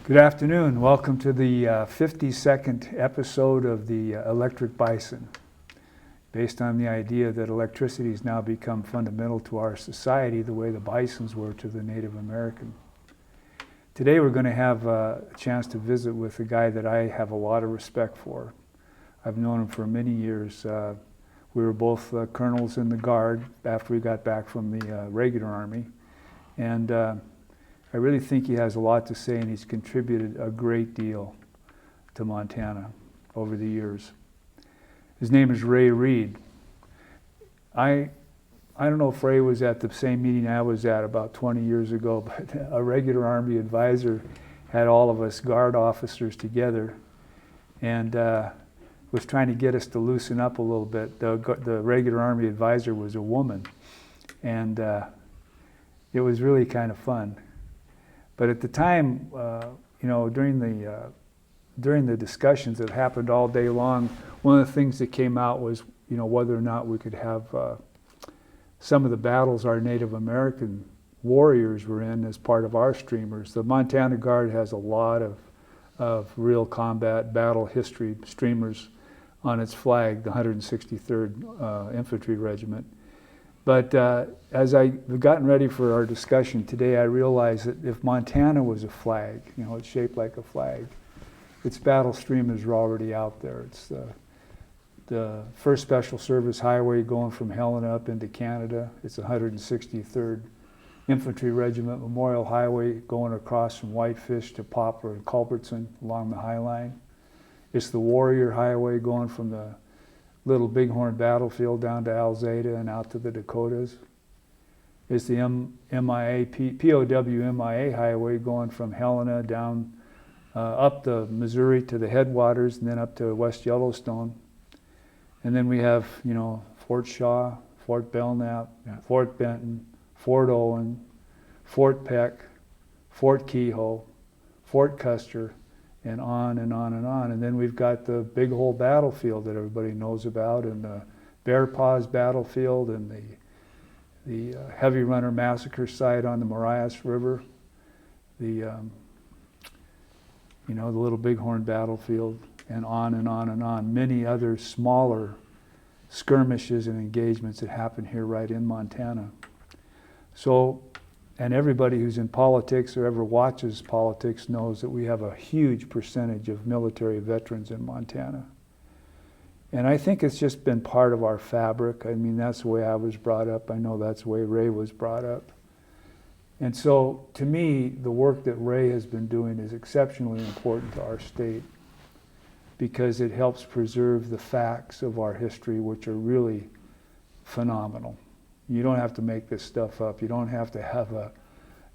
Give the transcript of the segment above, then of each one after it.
Good afternoon. Welcome to the 52nd episode of the Electric Bison. Based on the idea that electricity has now become fundamental to our society the way the bisons were to the Native American. Today we're going to have a chance to visit with a guy that I have a lot of respect for. I've known him for many years. We were both colonels in the Guard after we got back from the regular Army. And I really think he has a lot to say, and he's contributed a great deal to Montana over the years. His name is Ray Reed. I don't know if Ray was at the same meeting I was at about 20 years ago, but a regular Army advisor had all of us Guard officers together and was trying to get us to loosen up a little bit. The regular Army advisor was a woman, and it was really kind of fun. But at the time, during the discussions that happened all day long, one of the things that came out was, whether or not we could have some of the battles our Native American warriors were in as part of our streamers. The Montana Guard has a lot of real combat battle history streamers on its flag, the 163rd Infantry Regiment. But as I've gotten ready for our discussion today, I realized that if Montana was a flag, it's shaped like a flag, its battle streamers are already out there. It's the 1st Special Service Highway going from Helena up into Canada. It's the 163rd Infantry Regiment Memorial Highway going across from Whitefish to Poplar and Culbertson along the High Line. It's the Warrior Highway going from the Little Bighorn Battlefield down to Alzada and out to the Dakotas. It's the POW MIA Highway going from Helena down up the Missouri to the headwaters and then up to West Yellowstone. And then we have, Fort Shaw, Fort Belknap, Fort Benton, Fort Owen, Fort Peck, Fort Kehoe, Fort Custer, and on and on and on. And then we've got the Big Hole Battlefield that everybody knows about, and the Bear Paws Battlefield, and the Heavy Runner Massacre site on the Marias River, the Little Bighorn Battlefield, and on and on and on. Many other smaller skirmishes and engagements that happen here right in Montana. So, and everybody who's in politics or ever watches politics knows that we have a huge percentage of military veterans in Montana. And I think it's just been part of our fabric. I mean, that's the way I was brought up. I know that's the way Ray was brought up. And so, to me, the work that Ray has been doing is exceptionally important to our state because it helps preserve the facts of our history, which are really phenomenal. You don't have to make this stuff up. You don't have to have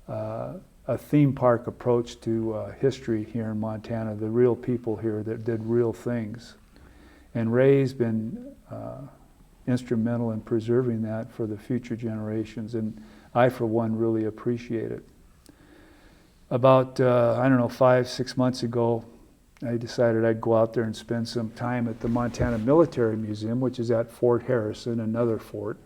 a theme park approach to history here in Montana. The real people here that did real things. And Ray's been instrumental in preserving that for the future generations. And I, for one, really appreciate it. About, 5-6 months ago, I decided I'd go out there and spend some time at the Montana Military Museum, which is at Fort Harrison, another fort.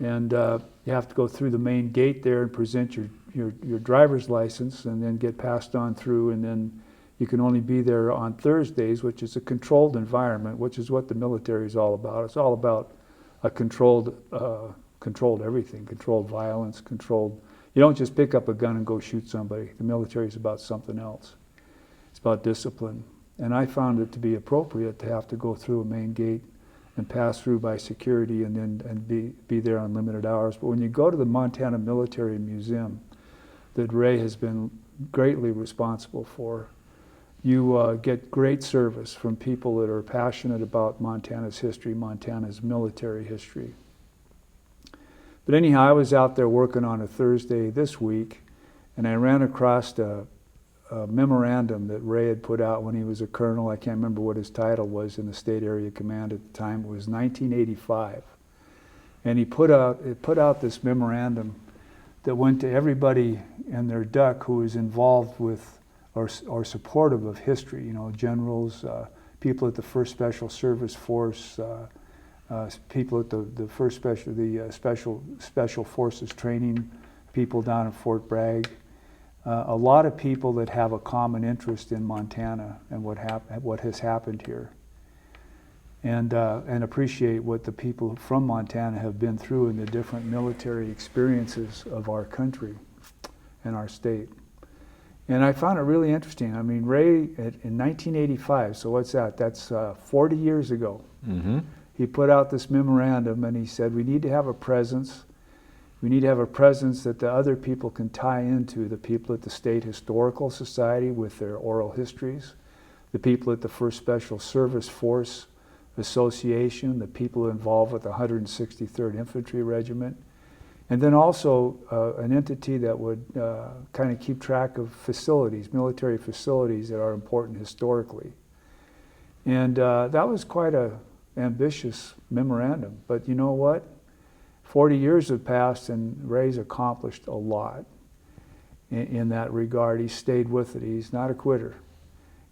And you have to go through the main gate there and present your driver's license and then get passed on through, and then you can only be there on Thursdays, which is a controlled environment, which is what the military is all about. It's all about a controlled everything, controlled violence, controlled. You don't just pick up a gun and go shoot somebody. The military is about something else. It's about discipline. And I found it to be appropriate to have to go through a main gate and pass through by security and be there on limited hours. But when you go to the Montana Military Museum that Ray has been greatly responsible for, you get great service from people that are passionate about Montana's history, Montana's military history. But anyhow, I was out there working on a Thursday this week, and I ran across a memorandum that Ray had put out when he was a colonel. I can't remember what his title was in the State Area Command at the time. It was 1985. And he put out this memorandum that went to everybody and their duck who was involved with or supportive of history, generals, people at the 1st Special Service Force, people at the Special Forces training, people down at Fort Bragg, a lot of people that have a common interest in Montana and what has happened here, and appreciate what the people from Montana have been through in the different military experiences of our country and our state. And I found it really interesting. I mean, Ray, in 1985, so what's that? That's 40 years ago. Mm-hmm. He put out this memorandum and he said, we need to have a presence. We need to have a presence that the other people can tie into, the people at the State Historical Society with their oral histories, the people at the 1st Special Service Force Association, the people involved with the 163rd Infantry Regiment, and then also an entity that would kind of keep track of facilities, military facilities that are important historically. And that was quite an ambitious memorandum. But you know what? 40 years have passed and Ray's accomplished a lot in that regard. He stayed with it. He's not a quitter.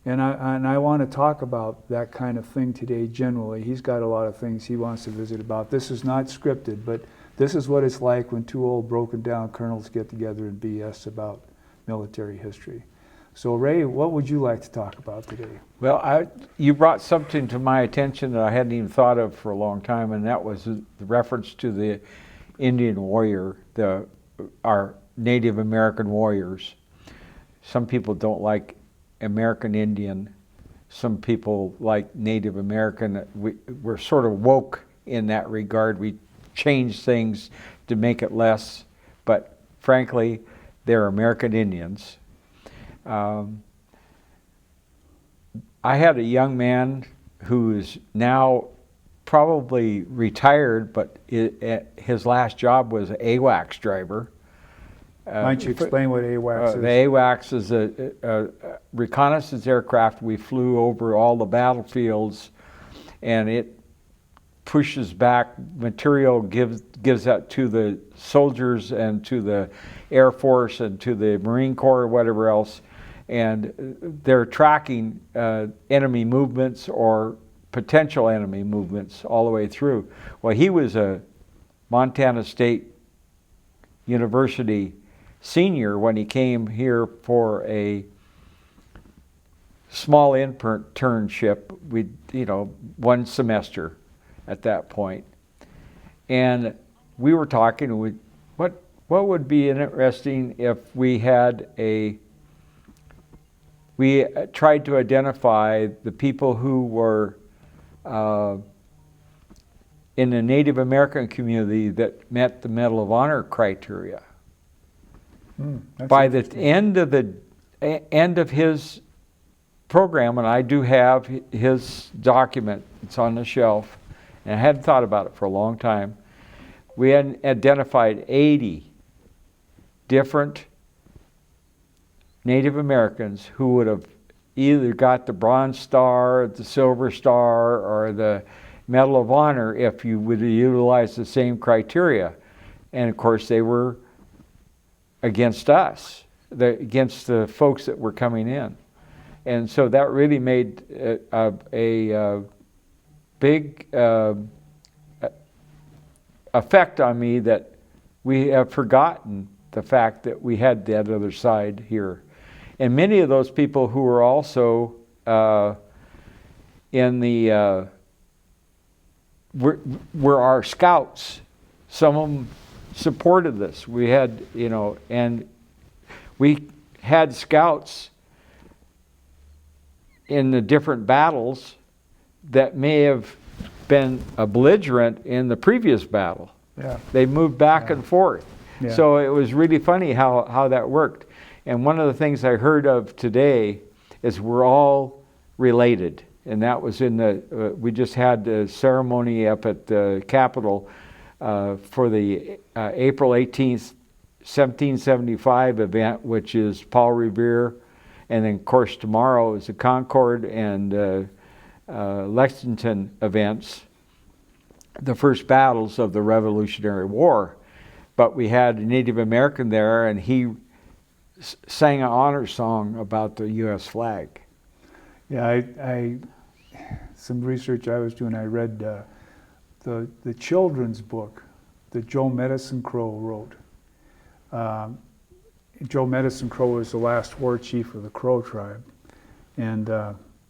And I want to talk about that kind of thing today generally. He's got a lot of things he wants to visit about. This is not scripted, but this is what it's like when two old broken down colonels get together and BS about military history. So Ray, what would you like to talk about today? Well, you brought something to my attention that I hadn't even thought of for a long time, and that was the reference to the Indian warrior, our Native American warriors. Some people don't like American Indian. Some people like Native American. We're sort of woke in that regard. We change things to make it less, but frankly, they're American Indians. I had a young man who is now probably retired, but his last job was an AWACS driver. Why don't you explain what AWACS is? The AWACS is a reconnaissance aircraft. We flew over all the battlefields, and it pushes back material, gives that to the soldiers and to the Air Force and to the Marine Corps or whatever else, and they're tracking enemy movements or potential enemy movements all the way through. Well, he was a Montana State University senior when he came here for a small internship. We, one semester at that point, and we were talking. What would be interesting if we tried to identify the people who were in the Native American community that met the Medal of Honor criteria. By the end of his program, and I do have his document, it's on the shelf, and I hadn't thought about it for a long time. We had identified 80 different Native Americans who would have either got the Bronze Star, the Silver Star, or the Medal of Honor if you would utilize the same criteria. And of course they were against us, against the folks that were coming in. And so that really made a big effect on me, that we have forgotten the fact that we had that other side here. And many of those people who were also in the were our scouts. Some of them supported this. We had, and we had scouts in the different battles that may have been a belligerent in the previous battle. Yeah. They moved back and forth. Yeah. So it was really funny how that worked. And one of the things I heard of today is we're all related. And that was in we just had the ceremony up at the Capitol for the April 18th, 1775 event, which is Paul Revere. And then, of course, tomorrow is the Concord and Lexington events, the first battles of the Revolutionary War. But we had a Native American there, and he sang an honor song about the U.S. flag. Yeah, I some research I was doing, I read the children's book that Joe Medicine Crow wrote. Joe Medicine Crow was the last war chief of the Crow tribe, and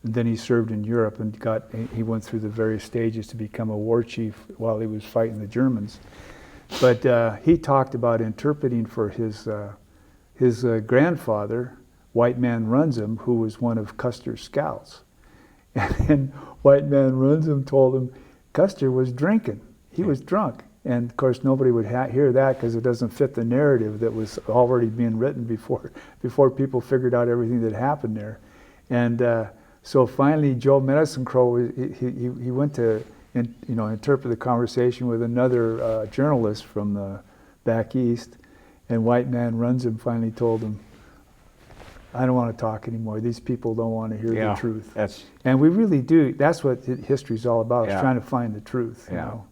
then he served in Europe and he went through the various stages to become a war chief while he was fighting the Germans. But he talked about interpreting for his grandfather, White Man Runsum, who was one of Custer's scouts. And White Man Runsum told him Custer was drinking. He was drunk. And of course, nobody would hear that because it doesn't fit the narrative that was already being written before people figured out everything that happened there. And so finally, Joe Medicine Crow, he went to interpret the conversation with another journalist from the back east. And White Man Runsum finally told him, I don't want to talk anymore. These people don't want to hear the truth. And we really do. That's what history's all about, is trying to find the truth. You know?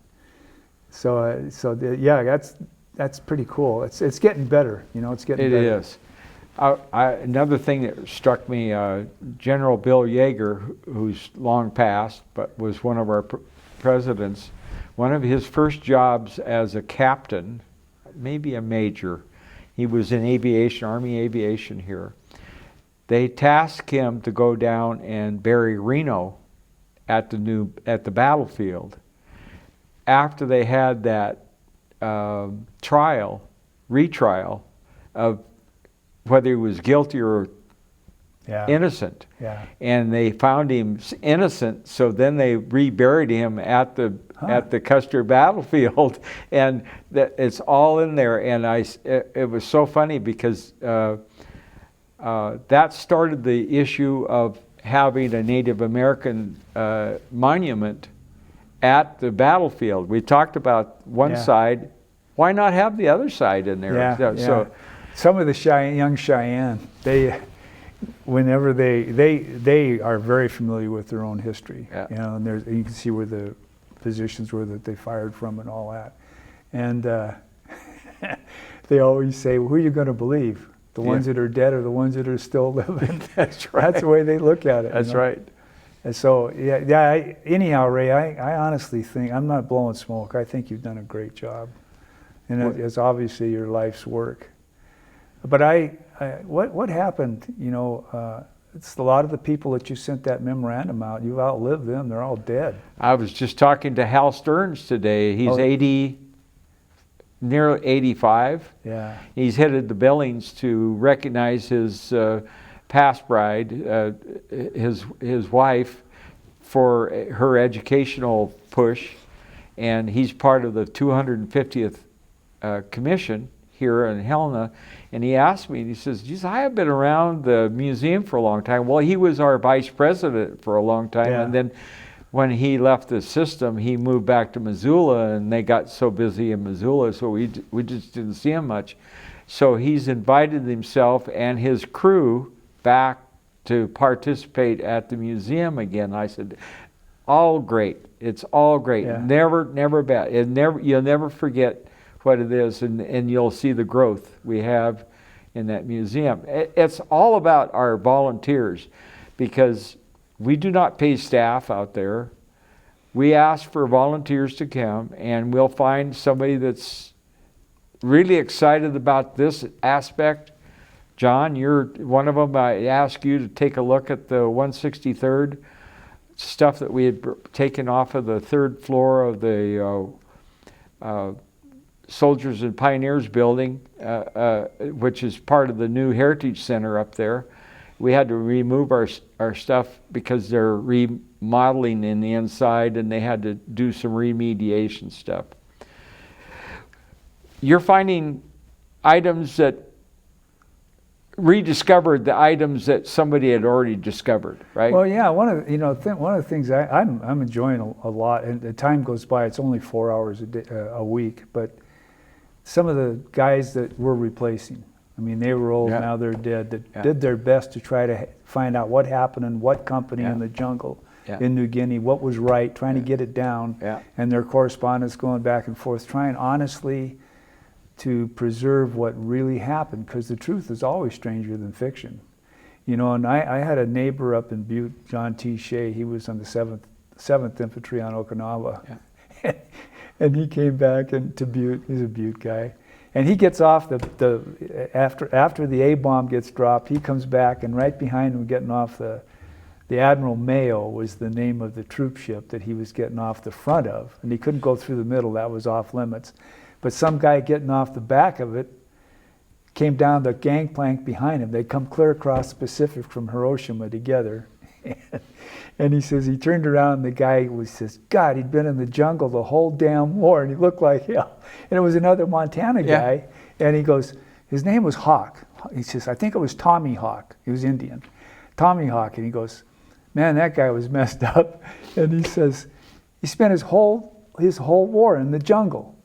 That's pretty cool. It's getting better. It's getting better. It is. Another thing that struck me, General Bill Yeager, who's long passed, but was one of our presidents, one of his first jobs as a captain, maybe a major, he was in aviation, Army aviation here. They tasked him to go down and bury Reno at the battlefield. After they had that retrial of whether he was guilty or innocent, and they found him innocent, so then they reburied him at the Custer battlefield, and it's all in there. And it was so funny because that started the issue of having a Native American monument at the battlefield. We talked about one side. Why not have the other side in there? So some of the young Cheyenne, they are very familiar with their own history. And you can see where the positions were that they fired from and all that. And they always say, well, who are you going to believe? The ones that are dead or the ones that are still living? That's right. That's the way they look at it. That's right. And so, anyhow, Ray, I honestly think, I'm not blowing smoke, I think you've done a great job. And it's obviously your life's work. But what happened, it's a lot of the people that you sent that memorandum out, you've outlived them, they're all dead. I was just talking to Hal Stearns today. He's nearly 85. Yeah. He's headed to Billings to recognize his past bride, his wife, for her educational push, and he's part of the 250th commission here in Helena. And he asked me, and he says, geez, I have been around the museum for a long time. Well, he was our vice president for a long time, and then when he left the system, he moved back to Missoula, and they got so busy in Missoula, so we just didn't see him much. So he's invited himself and his crew back to participate at the museum again. I said, all great. It's all great. Never bad. You'll never forget what it is, and you'll see the growth we have in that museum. It's all about our volunteers, because we do not pay staff out there. We ask for volunteers to come, and we'll find somebody that's really excited about this aspect. John, you're one of them. I asked you to take a look at the 163rd stuff that we had taken off of the third floor of the Soldiers and Pioneers building, which is part of the new Heritage Center up there. We had to remove our stuff because they're remodeling in the inside, and they had to do some remediation stuff. You're finding items that rediscovered the items that somebody had already discovered, right? Well, yeah. One of the things I'm enjoying a lot, and the time goes by. It's only 4 hours a week, but some of the guys that we're replacing, I mean, they were old, now they're dead, that did their best to try to find out what happened in what company in the jungle in New Guinea, what was right, trying to get it down, and their correspondence going back and forth, trying honestly to preserve what really happened, because the truth is always stranger than fiction. And I had a neighbor up in Butte, John T. Shea. He was on the 7th Infantry on Okinawa. And he came back to Butte. He's a Butte guy. And he gets off after the A-bomb gets dropped, he comes back, and right behind him getting off the Admiral Mayo was the name of the troop ship that he was getting off the front of. And he couldn't go through the middle, that was off limits. But some guy getting off the back of it came down the gangplank behind him. They'd come clear across the Pacific from Hiroshima together. And he says, he turned around, and the guy says, God, he'd been in the jungle the whole damn war, and he looked like hell. And it was another Montana guy, and he goes, his name was Hawk. He says, I think it was Tommy Hawk. He was Indian. Tommy Hawk. And he goes, man, that guy was messed up. And he says, he spent his whole war in the jungle.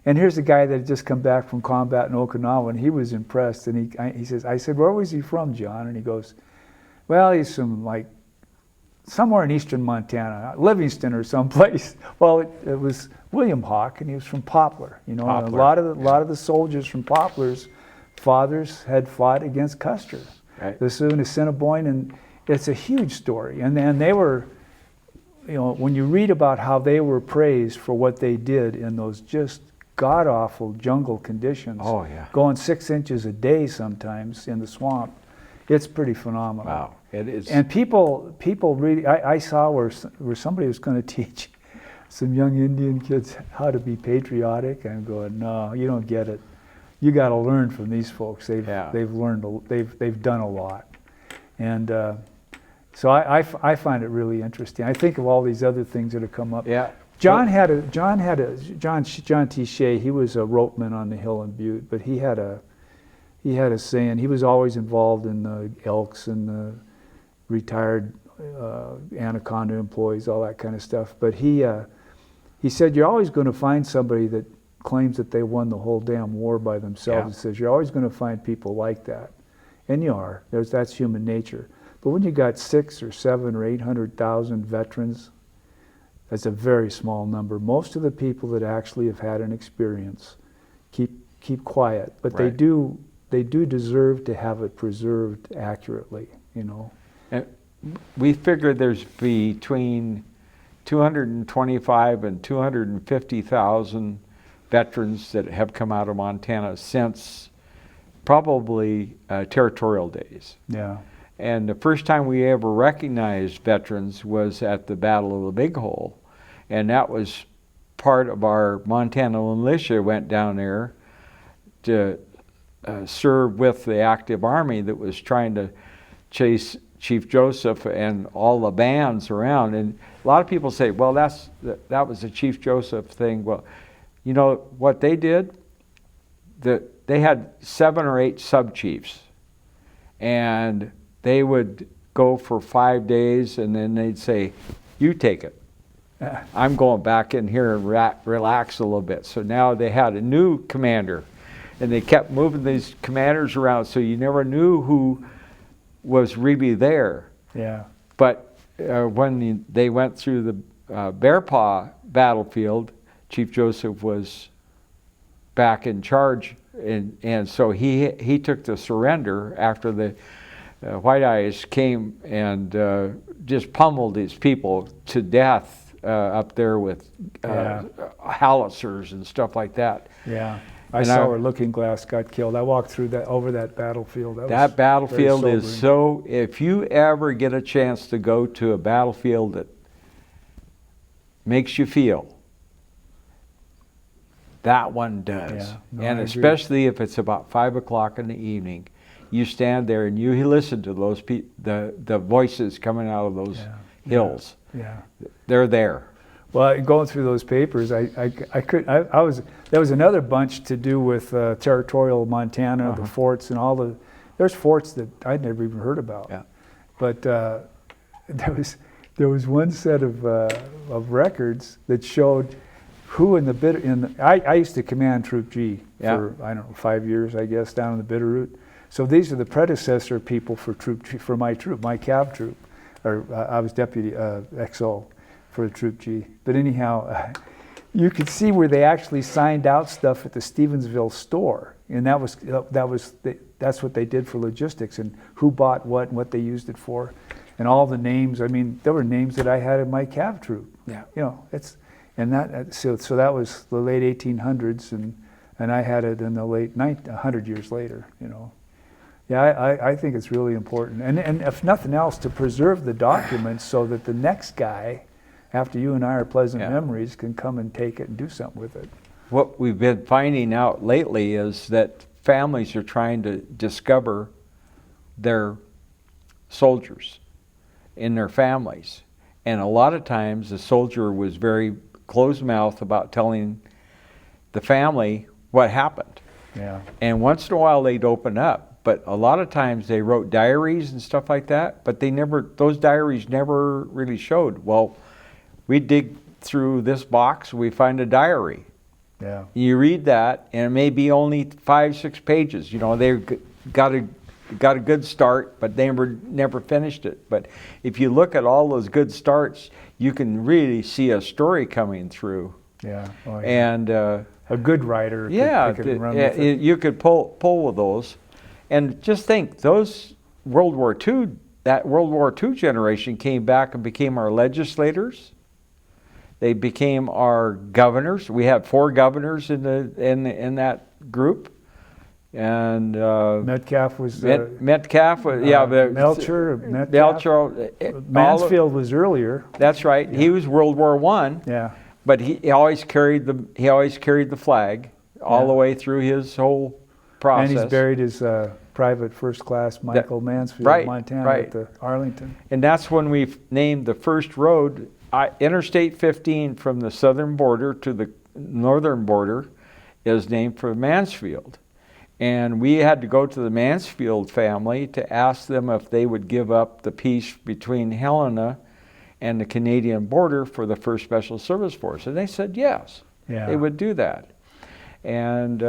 And here's a guy that had just come back from combat in Okinawa, and he was impressed. And he says, I said, where was he from, John? And he goes, well, he's from somewhere in eastern Montana, Livingston or someplace. Well, it was William Hawk, and he was from Poplar. You know, and a lot of the soldiers from Poplar's fathers had fought against Custer, the Sioux and Assiniboine, and it's a huge story. And then they were, you know, when you read about how they were praised for what they did in those just god-awful jungle conditions, going 6 inches a day sometimes in the swamp, it's pretty phenomenal. Wow, it is. And people really, I saw where somebody was going to teach some young Indian kids how to be patriotic. I'm going, no, you don't get it. You got to learn from these folks. They've learned, they've done a lot, and so I find it really interesting. I think of all these other things that have come up. Yeah. John T. Shea. He was a ropeman on the hill in Butte, but he had a saying. He was always involved in the Elks and the retired Anaconda employees, all that kind of stuff. But he said, you're always going to find somebody that claims that they won the whole damn war by themselves. He says, you're always going to find people like that. And you are. That's human nature. But when you got 600 or 700 or 800,000 veterans, that's a very small number. Most of the people that actually have had an experience keep quiet, but they do deserve to have it preserved accurately, you know. And we figure there's between 225 and 250,000 veterans that have come out of Montana since probably territorial days. Yeah. And the first time we ever recognized veterans was at the Battle of the Big Hole. And that was part of our Montana militia went down there to serve with the active army that was trying to chase Chief Joseph and all the bands around. And a lot of people say, well, that was a Chief Joseph thing. Well, you know what they did? They had 7 or 8 sub-chiefs. And they would go for 5 days, and then they'd say, you take it. I'm going back in here and relax a little bit. So now they had a new commander, and they kept moving these commanders around, so you never knew who was really there. Yeah. But when they went through the Bear Paw battlefield, Chief Joseph was back in charge, and so he took the surrender after the White Eyes came and just pummeled these people to death up there with howitzers and stuff like that. Yeah, I saw where Looking Glass got killed. I walked through over that battlefield. That battlefield is so. If you ever get a chance to go to a battlefield that makes you feel, that one does. Yeah, no, and I especially if it's about 5 o'clock in the evening, you stand there and you listen to those the voices coming out of those hills. Yeah, they're there. Well, going through those papers, there was another bunch to do with territorial Montana, the forts and all there's forts that I'd never even heard about. Yeah. But there was one set of records that showed who in the I used to command Troop G for I don't know 5 years, I guess, down in the Bitterroot. So these are the predecessor people for my Cav troop, or I was deputy XO for the Troop G. But anyhow, you could see where they actually signed out stuff at the Stevensville store, and that's what they did for logistics and who bought what and what they used it for, and all the names. I mean, there were names that I had in my Cav troop. Yeah, you know, so that was the late 1800s, and and I had it in the late 100 years later, you know. Yeah, I think it's really important, and if nothing else, to preserve the documents so that the next guy, after you and I are pleasant memories, can come and take it and do something with it. What we've been finding out lately is that families are trying to discover their soldiers in their families. And a lot of times the soldier was very closed-mouthed about telling the family what happened. Yeah. And once in a while they'd open up. But a lot of times they wrote diaries and stuff like that, but those diaries never really showed. Well, we dig through this box, we find a diary. Yeah. You read that, and it may be only 5-6 pages. You know, they got a good start, but they never finished it. But if you look at all those good starts, you can really see a story coming through. Yeah. Oh, yeah. And a good writer could run with it. You could pull with those. And just think, those World War II, that World War II generation came back and became our legislators. They became our governors. We had 4 governors in that group. And Metcalf was Metcalf was Melcher, Mansfield was earlier. That's right. Yeah. He was World War I. Yeah. But he always carried the flag all the way through his whole process. And he's buried as Private First Class Michael Mansfield, Montana, at the Arlington. And that's when we named the first road, Interstate 15, from the southern border to the northern border, is named for Mansfield. And we had to go to the Mansfield family to ask them if they would give up the peace between Helena and the Canadian border for the 1st Special Service Force. And they said yes, they would do that. And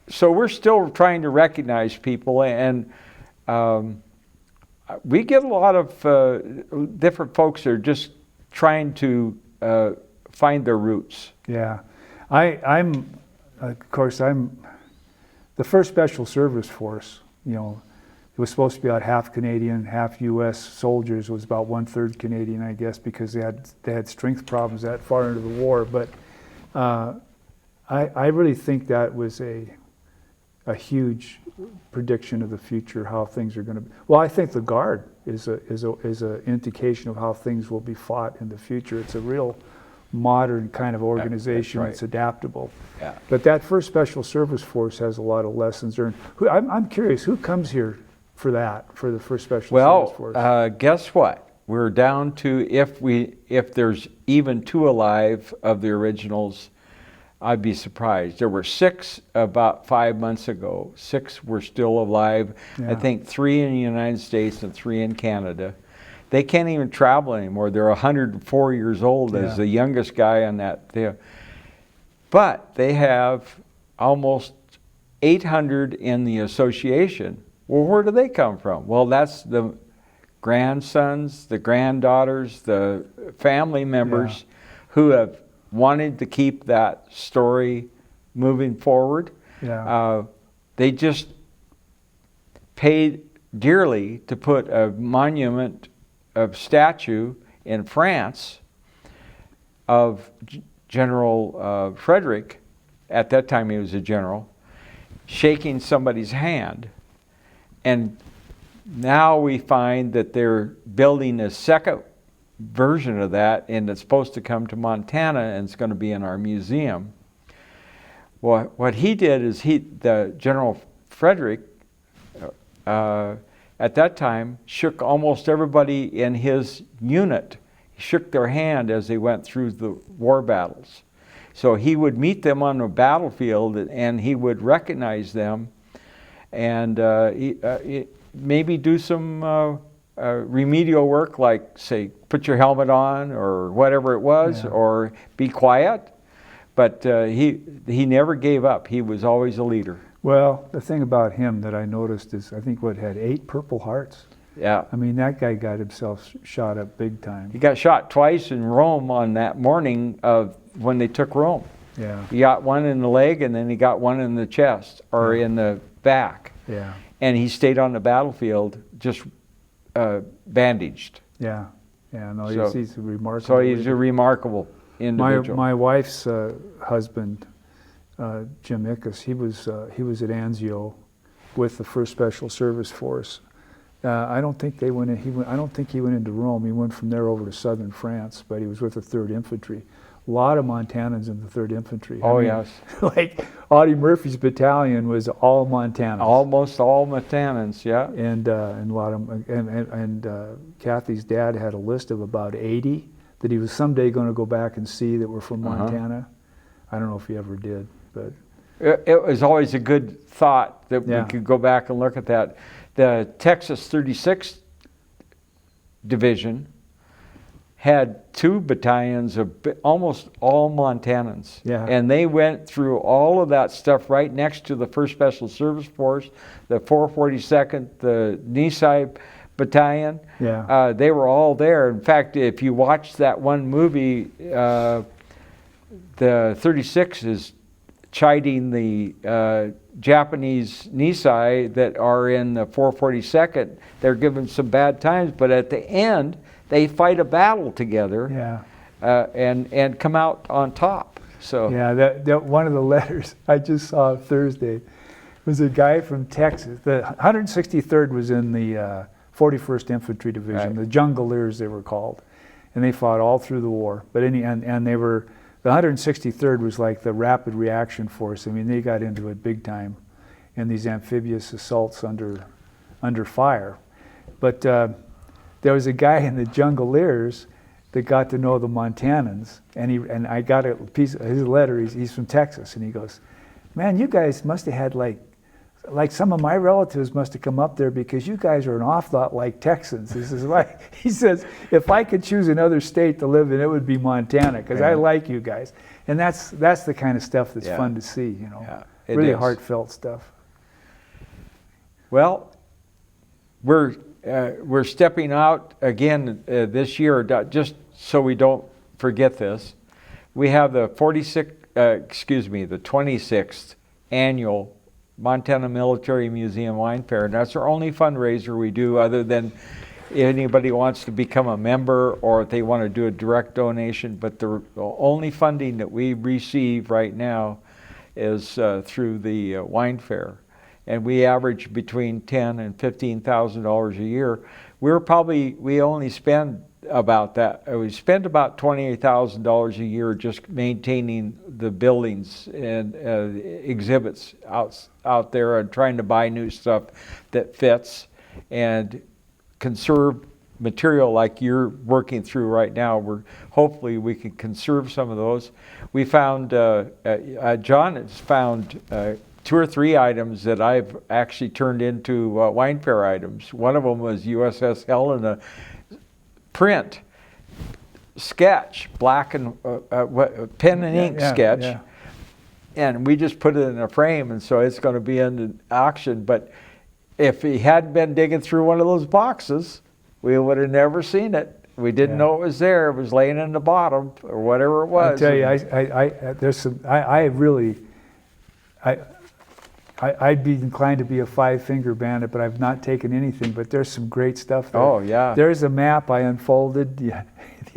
so we're still trying to recognize people, and we get a lot of different folks that are just trying to find their roots. Yeah. I'm the 1st Special Service Force, you know, it was supposed to be about half Canadian, half U.S. soldiers. It was about 1/3 Canadian, I guess, because they had strength problems that far into the war. But I really think that was a huge prediction of the future, how things are going to be. Well, I think the Guard is a indication of how things will be fought in the future. It's a real modern kind of organization. That's right. It's adaptable. Yeah. But that 1st Special Service Force has a lot of lessons learned. I'm curious, who comes here for the 1st Special Service Force? Well, guess what? We're down to, if there's even 2 alive of the originals, I'd be surprised. There were 6 about 5 months ago. 6 were still alive. Yeah. I think 3 in the United States and 3 in Canada. They can't even travel anymore. They're 104 years old as the youngest guy on that. But they have almost 800 in the association. Well, where do they come from? Well, that's the grandsons, the granddaughters, the family members who have wanted to keep that story moving forward. Yeah. They just paid dearly to put a monument of statue in France of General Frederick, at that time he was a general, shaking somebody's hand. And now we find that they're building a second version of that, and it's supposed to come to Montana, and it's going to be in our museum. Well, what he did is the General Frederick, at that time, shook almost everybody in his unit. He shook their hand as they went through the war battles. So he would meet them on the battlefield, and he would recognize them, and maybe do some remedial work, like, say, put your helmet on or whatever it was, or be quiet. But he never gave up. He was always a leader. Well, the thing about him that I noticed is, I think had 8 Purple Hearts. Yeah. I mean, that guy got himself shot up big time. He got shot twice in Rome on that morning of when they took Rome. Yeah. He got one in the leg, and then he got one in the chest, or in the back. Yeah. And he stayed on the battlefield just bandaged. Yeah. Yeah, no, he's a remarkable. So he's a remarkable individual. My wife's husband Jim Ickes. He was at Anzio with the 1st Special Service Force. I don't think they went in, I don't think he went into Rome. He went from there over to southern France, but he was with the 3rd Infantry. A lot of Montanans in the 3rd Infantry. Oh, yes. Like Audie Murphy's battalion was all Montanans. Almost all Montanans, yeah. And a lot of Kathy's dad had a list of about 80 that he was someday going to go back and see that were from Montana. I don't know if he ever did, but it was always a good thought that we could go back and look at that. The Texas 36th Division had 2 battalions of almost all Montanans. Yeah. And they went through all of that stuff right next to the 1st Special Service Force, the 442nd, the Nisai Battalion. Yeah. They were all there. In fact, if you watch that one movie, the 36 is chiding the Japanese Nisai that are in the 442nd. They're given some bad times, but at the end, they fight a battle together and come out on top. So yeah, that one of the letters I just saw Thursday was a guy from Texas. The 163rd was in the 41st Infantry Division, the Jungleers they were called, and they fought all through the war. But they were, the 163rd was like the Rapid Reaction Force. I mean, they got into it big time in these amphibious assaults under fire. But there was a guy in the Jungleers that got to know the Montanans, and I got a piece of his letter. He's from Texas, and he goes, "Man, you guys must have had like some of my relatives must have come up there because you guys are an awful lot like Texans." He says, "If I could choose another state to live in, it would be Montana because I like you guys." And that's the kind of stuff that's fun to see, you know, really heartfelt stuff. Well, we're stepping out again this year, just so we don't forget this. We have the 26th annual Montana Military Museum Wine Fair, and that's our only fundraiser we do, other than anybody wants to become a member or if they want to do a direct donation. But the only funding that we receive right now is through the wine fair, and we average between $10,000 and $15,000 a year. We only spend about that. We spend about $28,000 a year just maintaining the buildings and exhibits out there, and trying to buy new stuff that fits and conserve material like you're working through right now. Hopefully we can conserve some of those. We found John has found 2 or 3 items that I've actually turned into wine fair items. One of them was USS Helena print sketch, black and pen and ink sketch, and we just put it in a frame, and so it's going to be in the auction. But if he hadn't been digging through one of those boxes, we would have never seen it. We didn't know it was there. It was laying in the bottom or whatever it was. I tell you, there's some. I'd be inclined to be a 5-finger bandit, but I've not taken anything. But there's some great stuff there. Oh, yeah. There's a map I unfolded the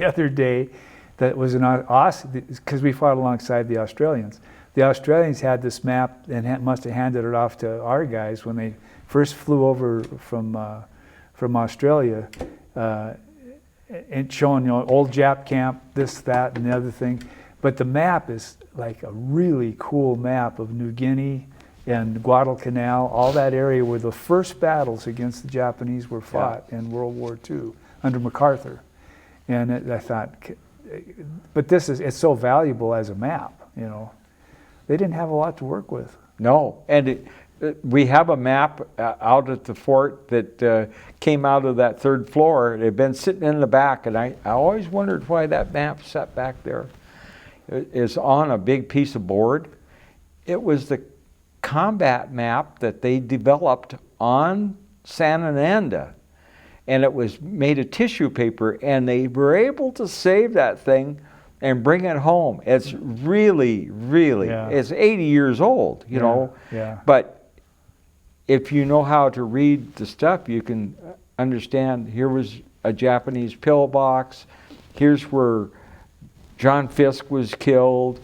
other day that was because we fought alongside the Australians. The Australians had this map and must have handed it off to our guys when they first flew over from Australia, and showing, old Jap camp, this, that, and the other thing. But the map is like a really cool map of New Guinea and Guadalcanal, all that area where the first battles against the Japanese were fought in World War II under MacArthur. And I thought, but it's so valuable as a map, They didn't have a lot to work with. No, and we have a map out at the fort that came out of that 3rd floor. It had been sitting in the back, and I always wondered why that map sat back there. It's on a big piece of board. It was the combat map that they developed on San Ananda, and it was made of tissue paper, and they were able to save that thing and bring it home. It's really, it's 80 years old, you know. Yeah. But if you know how to read the stuff, you can understand here was a Japanese pillbox, here's where John Fisk was killed,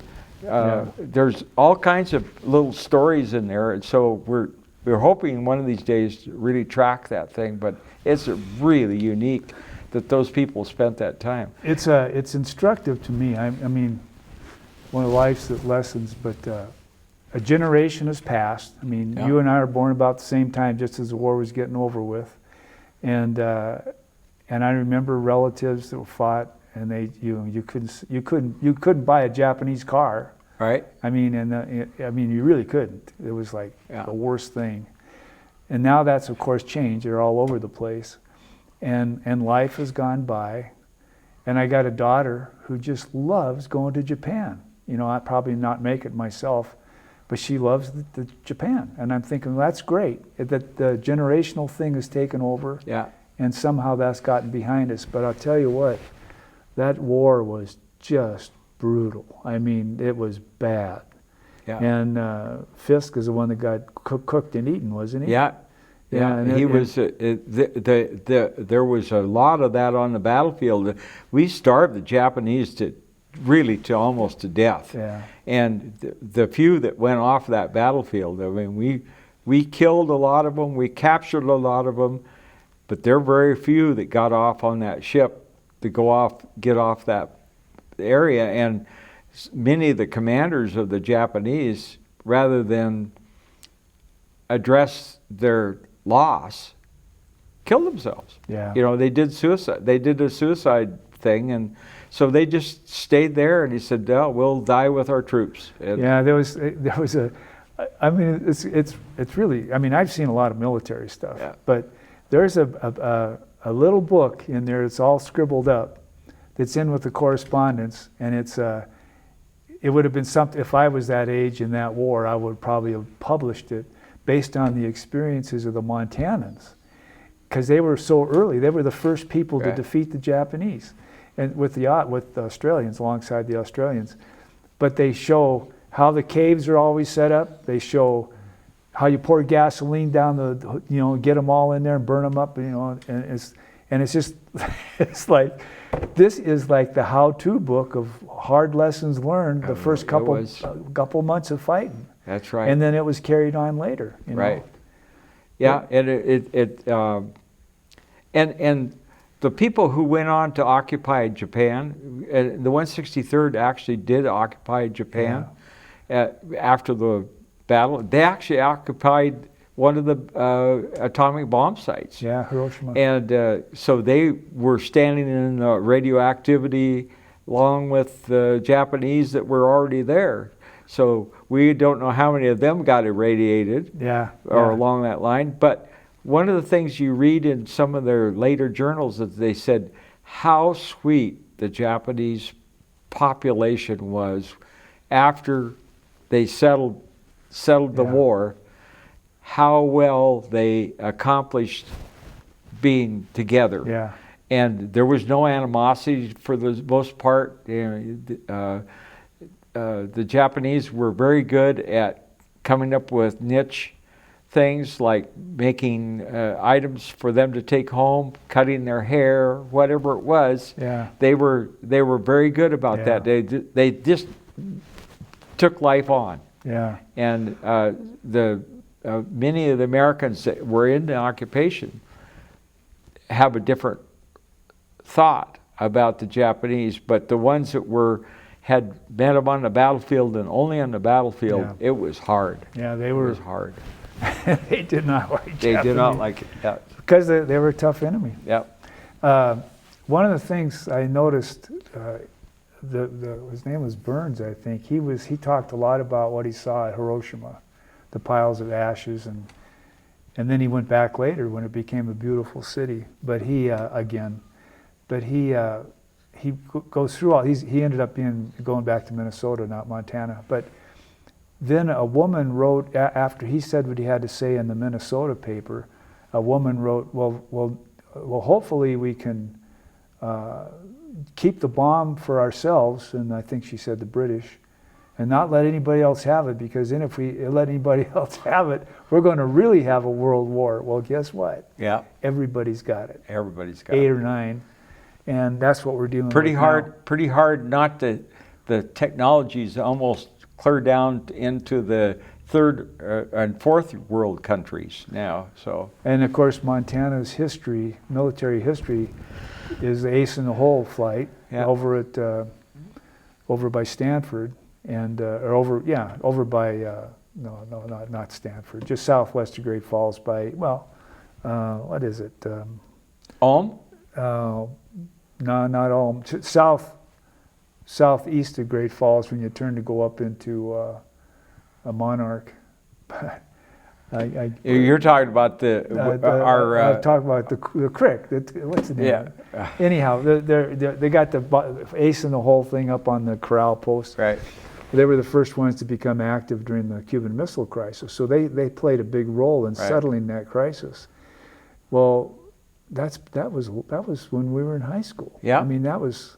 There's all kinds of little stories in there, and so we're hoping one of these days to really track that thing. But it's really unique that those people spent that time. It's instructive to me. I mean, one of life's lessons, but a generation has passed. I mean, you and I are born about the same time, just as the war was getting over with, and I remember relatives that fought, and you couldn't buy a Japanese car. Right. I mean, you really couldn't. It was like the worst thing. And now that's of course changed. They're all over the place, and life has gone by, and I got a daughter who just loves going to Japan. You know, I probably not make it myself, but she loves the Japan, and I'm thinking, well, that's great that the generational thing has taken over. Yeah. And somehow that's gotten behind us. But I'll tell you what, that war was just brutal. I mean, it was bad. Yeah. And Fisk is the one that got cooked and eaten, wasn't he? Yeah. Yeah, and he was. There was a lot of that on the battlefield. We starved the Japanese to almost to death. Yeah. And the few that went off that battlefield, I mean, we killed a lot of them. We captured a lot of them, but there are very few that got off on that ship to get off that area. And many of the commanders of the Japanese, rather than address their loss, killed themselves. Yeah. You know, they did suicide. They did a suicide thing, and so they just stayed there. And he said, "Oh, we'll die with our troops." And yeah, there was a. I mean, it's really. I mean, I've seen a lot of military stuff, but there's a little book in there. It's all scribbled up. That's in with the correspondence, and it would have been something. If I was that age in that war, I would probably have published it, based on the experiences of the Montanans, because they were so early. They were the first people to defeat the Japanese, and with the Australians, alongside the Australians. But they show how the caves are always set up. They show how you pour gasoline down get them all in there and burn them up. And it's just it's like, this is like the how-to book of hard lessons learned the first couple months of fighting. That's right. And then it was carried on later. Right. Yeah, and and the people who went on to occupy Japan, the 163rd actually did occupy Japan after the battle. They actually occupied one of the atomic bomb sites. Yeah, Hiroshima. And so they were standing in radioactivity along with the Japanese that were already there. So we don't know how many of them got irradiated or along that line. But one of the things you read in some of their later journals is they said how sweet the Japanese population was after they settled the war, how well they accomplished being together. Yeah. And there was no animosity for the most part. The Japanese were very good at coming up with niche things, like making items for them to take home, cutting their hair, whatever it was. Yeah. They were very good about that. They just took life on. Yeah. And many of the Americans that were in the occupation have a different thought about the Japanese, but the ones that had met them on the battlefield and only on the battlefield, it was hard. Yeah, it was hard. They did not like Japanese. They did not like it. Yeah. Because they were a tough enemy. Yeah. One of the things I noticed, his name was Burns, I think. He talked a lot about what he saw at Hiroshima, the piles of ashes, and then he went back later when it became a beautiful city. But he goes through all. He ended up going back to Minnesota, not Montana. But then a woman wrote, after he said what he had to say in the Minnesota paper, a woman wrote, well, hopefully we can keep the bomb for ourselves, and I think she said the British, and not let anybody else have it, because then if we let anybody else have it, we're going to really have a world war. Well, guess what? Yeah. Everybody's got it. Everybody's got it. 8 or 9. And that's what we're dealing with Pretty hard now. not to, the technology's almost clear down into the third and fourth world countries now. So, and of course, Montana's history, military history, is the Ace in the Hole flight over at over by Stanford, and or over by not Stanford, just southwest of Great Falls by what is it? Ulm? No, not Ulm. Southeast of Great Falls when you turn to go up into a Monarch. You're talking about I'm talking about the creek. What's the name? Yeah. Anyhow, they got the Ace in the Hole thing up on the corral post. Right. They were the first ones to become active during the Cuban Missile Crisis, so they played a big role in settling that crisis. Well, that was when we were in high school. Yeah. I mean, that was.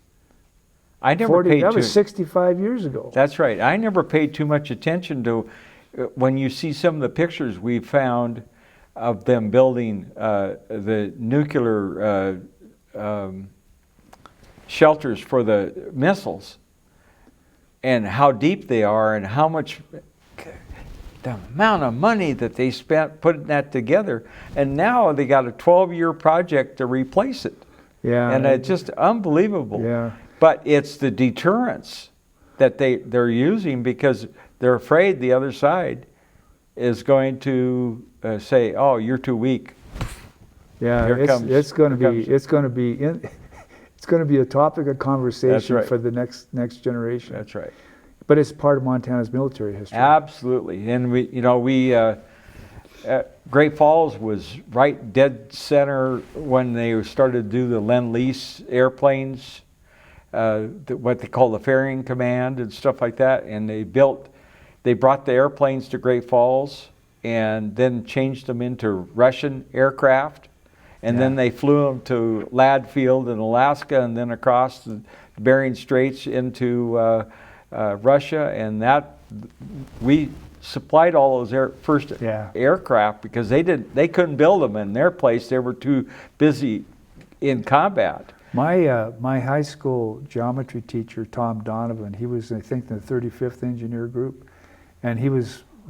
I never paid that was 65 years ago. That's right. I never paid too much attention to when you see some of the pictures we found of them building the nuclear shelters for the missiles, and how deep they are, and how much the amount of money that they spent putting that together, and now they got a 12-year project to replace it. Yeah, and it's just unbelievable. Yeah. But it's the deterrence that they're using, because they're afraid the other side is going to say, "Oh, you're too weak." Yeah, it's going to be a topic of conversation for the next generation. That's right. But it's part of Montana's military history. Absolutely, and we Great Falls was right dead center when they started to do the Lend-Lease airplanes. What they call the Ferrying Command and stuff like that, and they brought the airplanes to Great Falls and then changed them into Russian aircraft, and then they flew them to Ladd Field in Alaska, and then across the Bering Straits into Russia, and we supplied all those first aircraft because they couldn't build them in their place. They were too busy in combat. My high school geometry teacher, Tom Donovan, he was, I think, in the 35th Engineer Group, and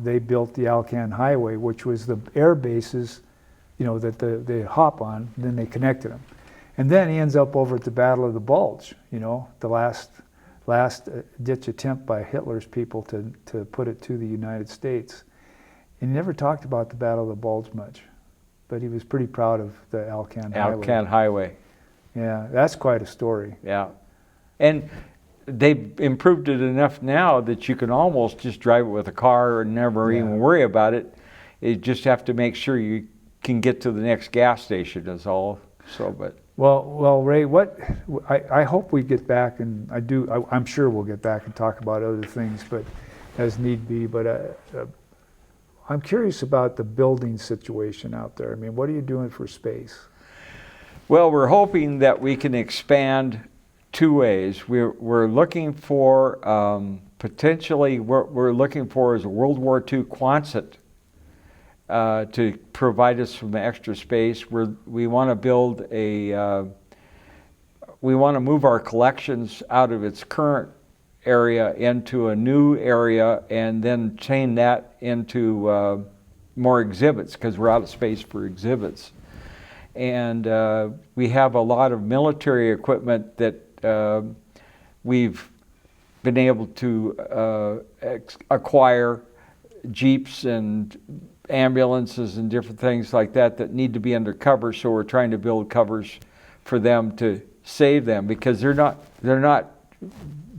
they built the Alcan Highway, which was the air bases, that they hop on, and then they connected them. And then he ends up over at the Battle of the Bulge, the last ditch attempt by Hitler's people to put it to the United States. And he never talked about the Battle of the Bulge much, but he was pretty proud of the Alcan Highway. Alcan Highway. Yeah, that's quite a story. Yeah. And they've improved it enough now that you can almost just drive it with a car and never even worry about it. You just have to make sure you can get to the next gas station is all. Well, Ray, I hope we get back, and I'm sure we'll get back and talk about other things, but as need be. But I'm curious about the building situation out there. I mean, what are you doing for space? Well, we're hoping that we can expand two ways. We're looking for potentially what we're looking for is a World War II Quonset to provide us some extra space. We want to build we want to move our collections out of its current area into a new area, and then chain that into more exhibits, because we're out of space for exhibits. And we have a lot of military equipment that we've been able to acquire, jeeps and ambulances and different things like that need to be under cover. So we're trying to build covers for them to save them, because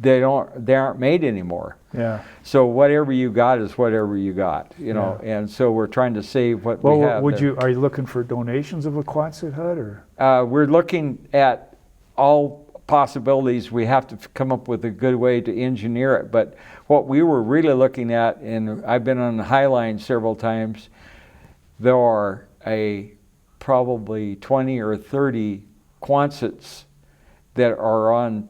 they aren't made anymore. Yeah. So whatever you got is whatever you got, And so we're trying to save what we have. Are you looking for donations of a Quonset hut, or? We're looking at all possibilities. We have to come up with a good way to engineer it. But what we were really looking at, and I've been on the High Line several times, there are probably 20 or 30 Quonsets that are on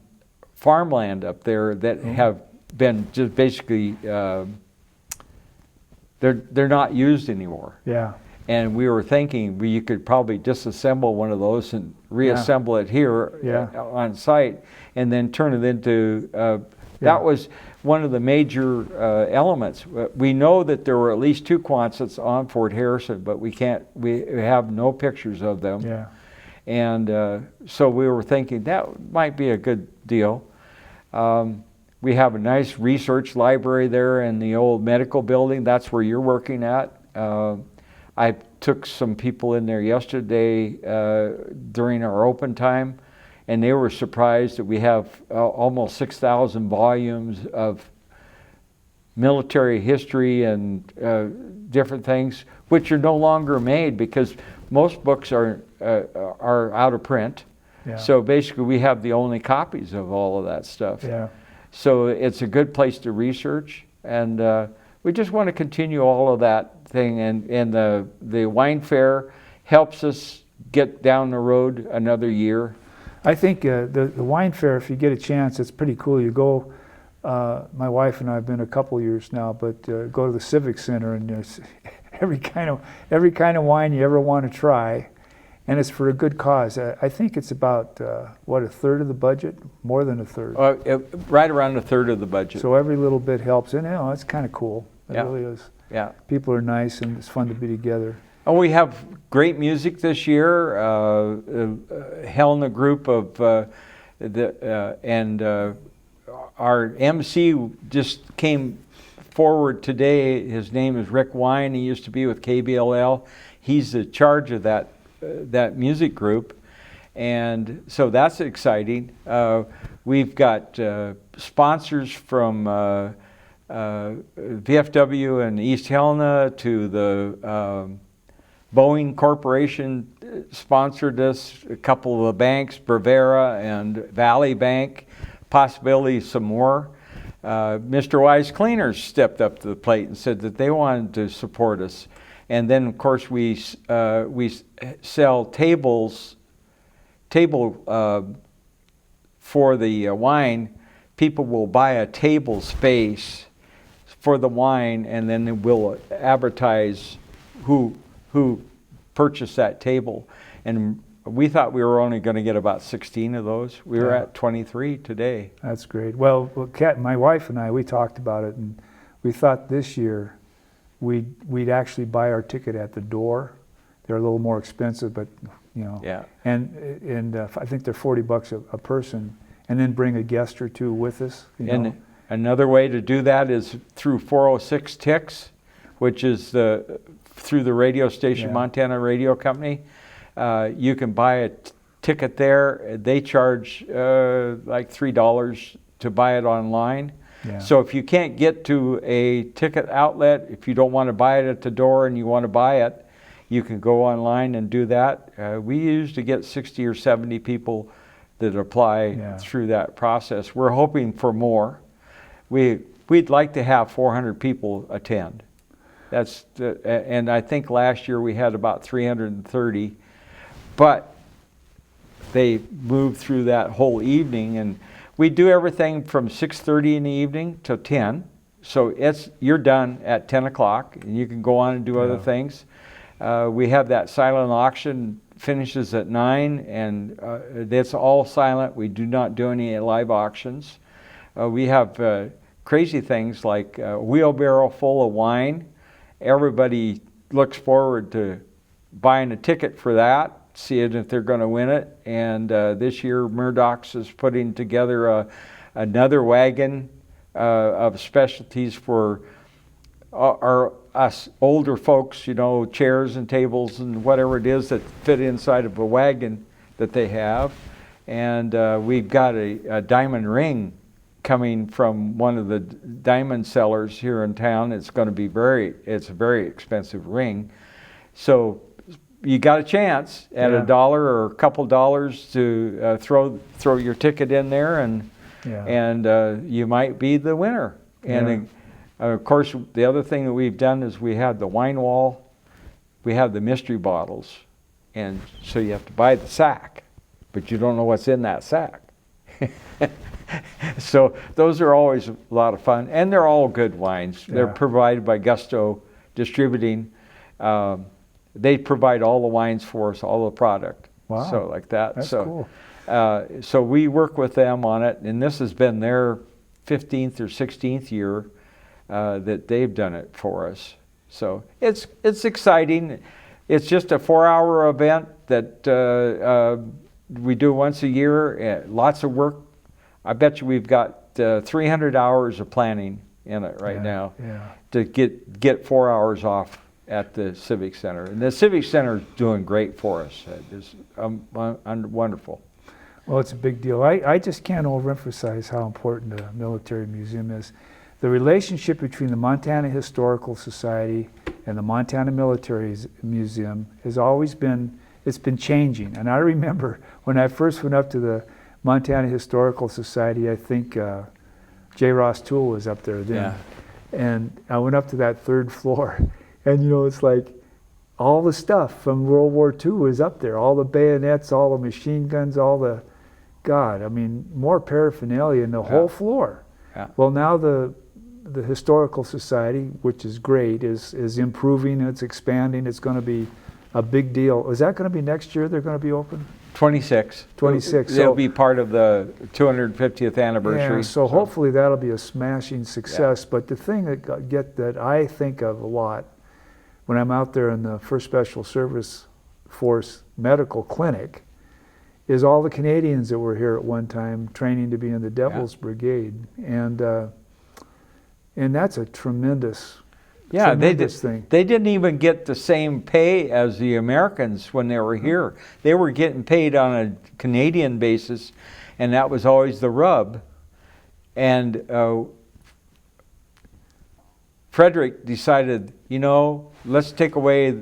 farmland up there that have been just basically they're not used anymore. Yeah. And we were thinking you could probably disassemble one of those and reassemble it here on site, and then turn it into Yeah. That was one of the major elements. We know that there were at least 2 Quonsets on Fort Harrison, but we have no pictures of them. Yeah. And so we were thinking that might be a good deal. We have a nice research library there in the old medical building. That's where you're working at. I took some people in there yesterday during our open time, and they were surprised that we have almost 6,000 volumes of military history and different things, which are no longer made because most books are out of print. Yeah. So basically we have the only copies of all of that stuff. Yeah. So it's a good place to research, and we just want to continue all of that thing, and the wine fair helps us get down the road another year. I think the wine fair, if you get a chance, it's pretty cool. You go, my wife and I have been a couple years now, but go to the Civic Center, and there's every kind of wine you ever want to try, and it's for a good cause. I think it's about what, a third of the budget, more than a third. Right around a third of the budget. So every little bit helps, and it's kind of cool. It Yeah. really is. Yeah. People are nice, and it's fun to be together. And we have great music this year. Helena group of our MC just came forward today. His name is Rick Wine. He used to be with KBLL. He's in charge of that music group, and so that's exciting. We've got sponsors from VFW and East Helena to the Boeing Corporation sponsored us, a couple of the banks, Bravera and Valley Bank, possibly some more. Mr. Wise Cleaners stepped up to the plate and said that they wanted to support us. And then, of course, we sell table for the wine. People will buy a table space for the wine, and then we'll advertise who purchased that table. And we thought we were only going to get about 16 of those. We were at 23 today. That's great. Well, Kat, my wife and I, we talked about it, and we thought this year we'd actually buy our ticket at the door. They're a little more expensive, but Yeah. And I think they're $40 a person, and then bring a guest or two with us. And another way to do that is through 406 TIX, which is through the radio station, Yeah. Montana Radio Company. You can buy a ticket there. They charge like $3 to buy it online. Yeah. So if you can't get to a ticket outlet, if you don't want to buy it at the door and you want to buy it, you can go online and do that. We usually get 60 or 70 people that apply through that process. We're hoping for more. We'd like to have 400 people attend. And I think last year we had about 330, but they moved through that whole evening, and we do everything from 6:30 in the evening to 10. So you're done at 10 o'clock, and you can go on and do other things. We have that silent auction, finishes at 9, and that's all silent. We do not do any live auctions. We have crazy things like a wheelbarrow full of wine. Everybody looks forward to buying a ticket for that, seeing if they're going to win it. And this year, Murdoch's is putting together another wagon of specialties for us older folks, chairs and tables and whatever it is that fit inside of a wagon that they have. And we've got a diamond ring coming from one of the diamond sellers here in town. It's going to be it's a very expensive ring. So you got a chance at $1 or a couple dollars to throw your ticket in there, and you might be the winner. And of course, the other thing that we've done is we have the wine wall, we have the mystery bottles, and so you have to buy the sack, but you don't know what's in that sack. So those are always a lot of fun, and they're all good wines. They're provided by Gusto Distributing. They provide all the wines for us, all the product. Wow. So like that. That's cool. So we work with them on it, and this has been their 15th or 16th year that they've done it for us. So it's exciting. It's just a 4-hour event that we do once a year. Lots of work. I bet you we've got 300 hours of planning in it right now to get 4 hours off at the Civic Center. And the Civic Center is doing great for us. It's wonderful. Well, it's a big deal. I just can't overemphasize how important a military museum is. The relationship between the Montana Historical Society and the Montana Military Museum has always been, it's been changing. And I remember when I first went up to the Montana Historical Society, I think J. Ross Toole was up there then. Yeah. And I went up to that 3rd floor, and you know, it's like all the stuff from World War II was up there. All the bayonets, all the machine guns, all the, God, I mean, more paraphernalia in the whole floor. Yeah. Well, now the Historical Society, which is great, is improving, it's expanding, it's going to be a big deal. Is that going to be next year they're going to be open? 26. 26. It'll be part of the 250th anniversary. Yeah, so hopefully that'll be a smashing success. Yeah. But the thing that I think of a lot when I'm out there in the 1st Special Service Force Medical Clinic is all the Canadians that were here at one time training to be in the Devil's Brigade. And that's a tremendous thing. They didn't even get the same pay as the Americans when they were here. They were getting paid on a Canadian basis, and that was always the rub. And Frederick decided, you know, let's take away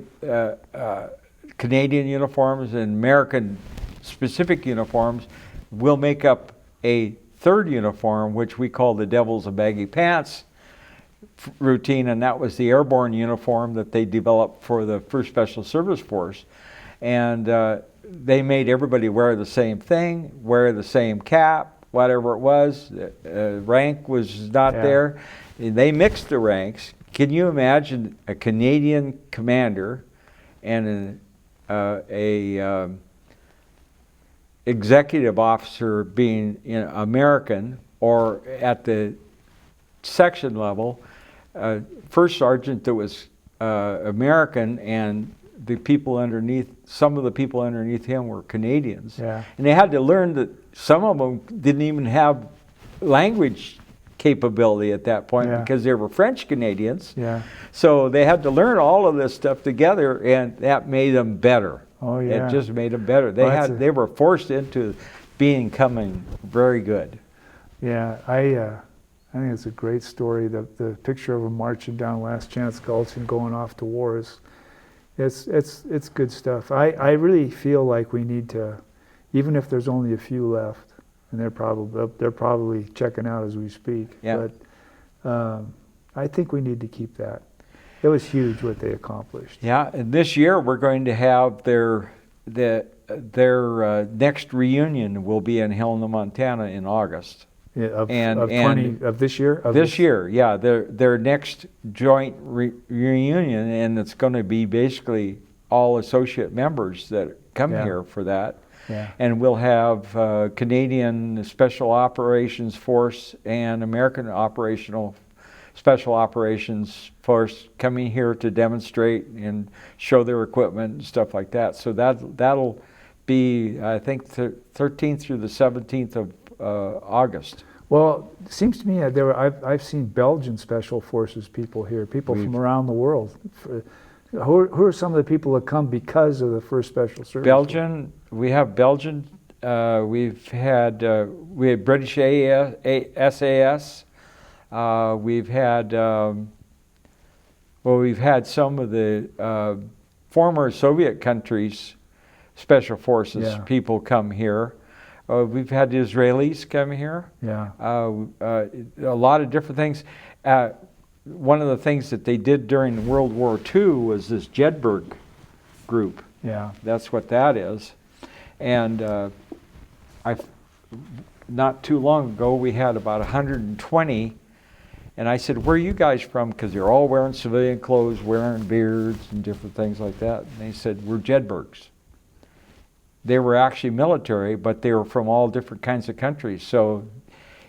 Canadian uniforms and American specific uniforms. We'll make up a 3rd uniform, which we call the Devils of Baggy Pants routine, and that was the airborne uniform that they developed for the 1st Special Service Force. And they made everybody wear the same thing, wear the same cap, whatever it was. Rank was not there. They mixed the ranks. Can you imagine a Canadian commander and a executive officer being American, or at the section level, first sergeant that was American, and the people underneath, some of the people underneath him were Canadians. Yeah. And they had to learn that some of them didn't even have language capability at that point because they were French Canadians. Yeah. So they had to learn all of this stuff together, and that made them better. Oh yeah. It just made them better. They were forced into becoming very good. Yeah, I think it's a great story. The picture of them marching down Last Chance Gulch and going off to war it's good stuff. I really feel like we need to, even if there's only a few left, and they're probably checking out as we speak. Yeah. But I think we need to keep that. It was huge what they accomplished. Yeah, and this year we're going to have their next reunion will be in Helena, Montana in August. Yeah, of this year? This year, yeah. Their next joint reunion, and it's going to be basically all associate members that come here for that. Yeah. And we'll have Canadian Special Operations Force and American Special Operations Force coming here to demonstrate and show their equipment and stuff like that. So that'll be, I think, 13th through the 17th of August. Well, it seems to me I've seen Belgian Special Forces people here, people from around the world. Who are some of the people that come because of the 1st Special Service? Belgian. We have Belgian. We had British SAS. We've had we've had some of the former Soviet countries' special forces people come here. We've had the Israelis come here. Yeah. A lot of different things. One of the things that they did during World War II was this Jedburgh group. Yeah. That's what that is. And not too long ago, we had about 120. And I said, where are you guys from? Because they're all wearing civilian clothes, wearing beards and different things like that. And they said, we're Jedburghs. They were actually military, but they were from all different kinds of countries. So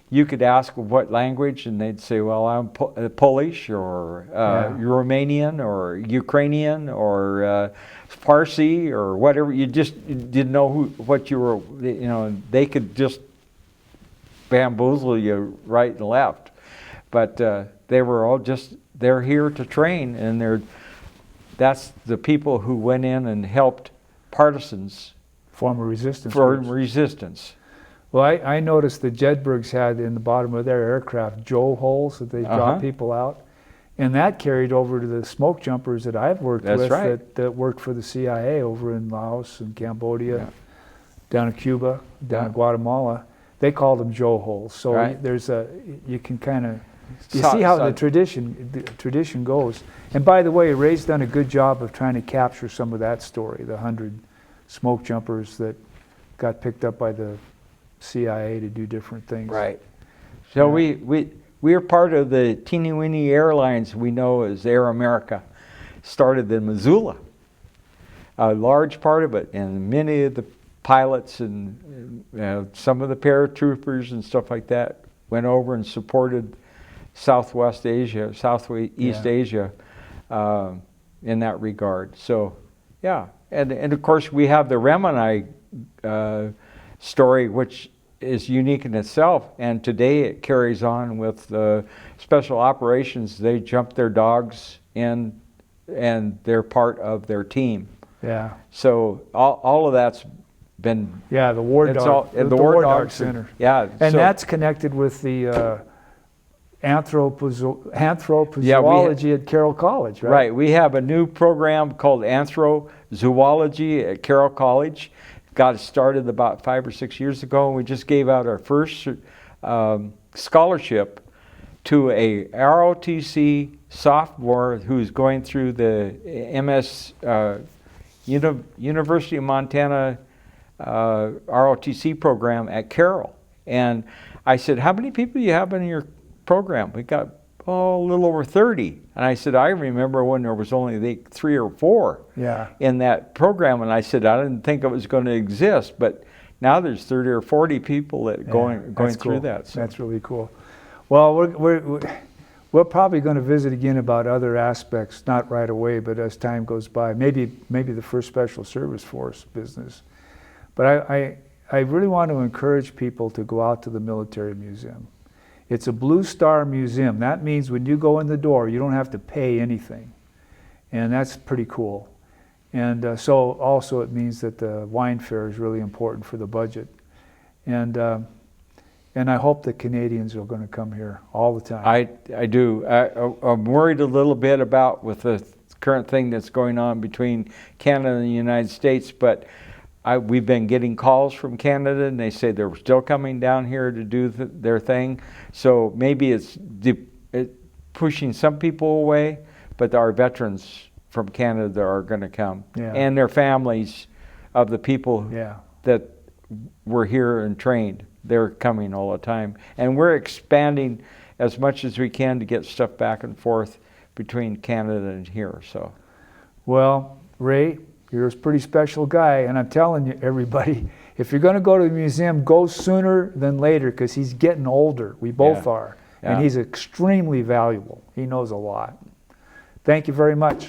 you could ask what language, and they'd say, well, I'm Polish or Romanian or Ukrainian or Farsi or whatever. You didn't know what you were, they could just bamboozle you right and left. But they were all they're here to train, and that's the people who went in and helped partisans form a resistance. Resistance. Well, I noticed the Jedburghs had in the bottom of their aircraft joe holes that they dropped people out. And that carried over to the smoke jumpers that I've worked with that worked for the CIA over in Laos and Cambodia, down in Cuba, down in Guatemala. They called them joe holes. So you can kind of, you see how the tradition goes. And by the way, Ray's done a good job of trying to capture some of that story, the 100 smoke jumpers that got picked up by the CIA to do different things. Right. So we are part of the teeny weeny airlines we know as Air America. Started in Missoula, a large part of it, and many of the pilots and some of the paratroopers and stuff like that went over and supported Southeast Asia in that regard. So, and of course we have the Remini story, which is unique in itself, and today it carries on with the special operations. They jump their dogs in, and they're part of their team. Yeah. So all of that's been the War Dog, the War Dog Center. Yeah, and that's connected with the anthropozoology at Carroll College, right? Right. We have a new program called anthrozoology at Carroll College. Got started about 5 or 6 years ago, and we just gave out our first scholarship to a ROTC sophomore who's going through the MS University of Montana ROTC program at Carroll. And I said, how many people do you have in your program? We got a little over 30. And I said, I remember when there was only 3 or 4 in that program. And I said, I didn't think it was going to exist, but now there's 30 or 40 people that going through that. So. That's really cool. Well, we're probably going to visit again about other aspects, not right away, but as time goes by, maybe the first Special Service Force business. But I really want to encourage people to go out to the Military Museum. It's a Blue Star Museum. That means when you go in the door, you don't have to pay anything. And that's pretty cool. And so also it means that the wine fair is really important for the budget. And I hope the Canadians are going to come here all the time. I do. I'm worried a little bit about with the current thing that's going on between Canada and the United States, but we've been getting calls from Canada, and they say they're still coming down here to do their thing. So maybe it's pushing some people away, but our veterans from Canada are going to come, and their families of the people that were here and trained. They're coming all the time, and we're expanding as much as we can to get stuff back and forth between Canada and here. So, well, Ray, you're a pretty special guy, and I'm telling you, everybody, if you're going to go to the museum, go sooner than later, because he's getting older. We both are, and he's extremely valuable. He knows a lot. Thank you very much.